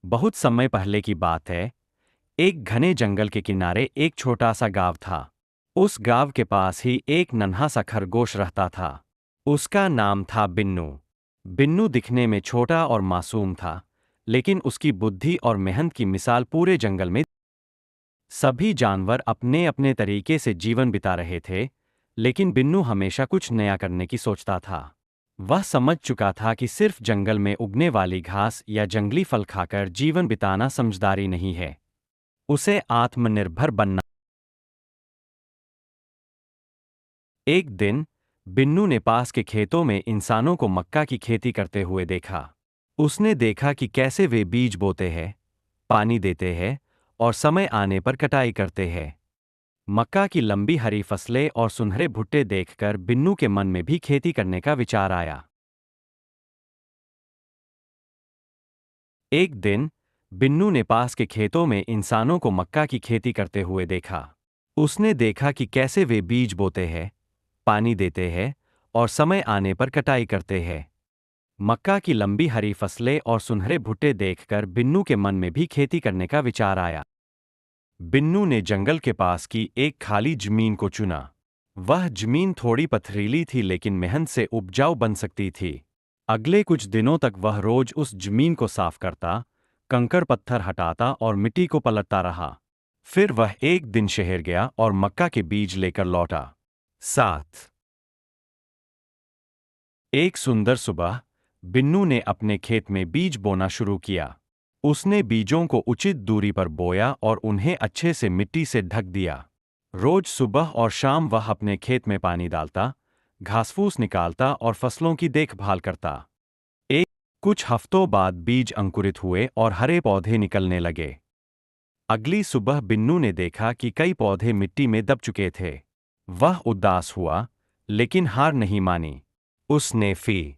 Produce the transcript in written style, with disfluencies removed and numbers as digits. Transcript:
बहुत समय पहले की बात है। एक घने जंगल के किनारे एक छोटा सा गांव था। उस गांव के पास ही एक नन्हा सा खरगोश रहता था। उसका नाम था बिन्नू। बिन्नू दिखने में छोटा और मासूम था, लेकिन उसकी बुद्धि और मेहनत की मिसाल पूरे जंगल में। सभी जानवर अपने अपने तरीके से जीवन बिता रहे थे, लेकिन बिन्नू हमेशा कुछ नया करने की सोचता था। वह समझ चुका था कि सिर्फ जंगल में उगने वाली घास या जंगली फल खाकर जीवन बिताना समझदारी नहीं है। उसे आत्मनिर्भर बनना। एक दिन बिन्नू ने पास के खेतों में इंसानों को मक्का की खेती करते हुए देखा। उसने देखा कि कैसे वे बीज बोते हैं, पानी देते हैं और समय आने पर कटाई करते हैं। मक्का की लंबी हरी फसलें और सुनहरे भुट्टे देखकर बिन्नू के मन में भी खेती करने का विचार आया। एक दिन बिन्नू ने पास के खेतों में इंसानों को मक्का की खेती करते हुए देखा। उसने देखा कि कैसे वे बीज बोते हैं, पानी देते हैं और समय आने पर कटाई करते हैं। मक्का की लंबी हरी फसलें और सुनहरे भुट्टे देखकर बिन्नू के मन में भी खेती करने का विचार आया। बिन्नू ने जंगल के पास की एक खाली जमीन को चुना। वह जमीन थोड़ी पथरीली थी, लेकिन मेहनत से उपजाऊ बन सकती थी। अगले कुछ दिनों तक वह रोज उस जमीन को साफ करता, कंकड़ पत्थर हटाता और मिट्टी को पलटता रहा। फिर वह एक दिन शहर गया और मक्का के बीज लेकर लौटा। साथ एक सुंदर सुबह बिन्नू ने अपने खेत में बीज बोना शुरू किया। उसने बीजों को उचित दूरी पर बोया और उन्हें अच्छे से मिट्टी से ढक दिया। रोज सुबह और शाम वह अपने खेत में पानी डालता, घासफूस निकालता और फसलों की देखभाल करता। एक कुछ हफ्तों बाद बीज अंकुरित हुए और हरे पौधे निकलने लगे। अगली सुबह बिन्नू ने देखा कि कई पौधे मिट्टी में दब चुके थे। वह उदास हुआ, लेकिन हार नहीं मानी। उसने फिर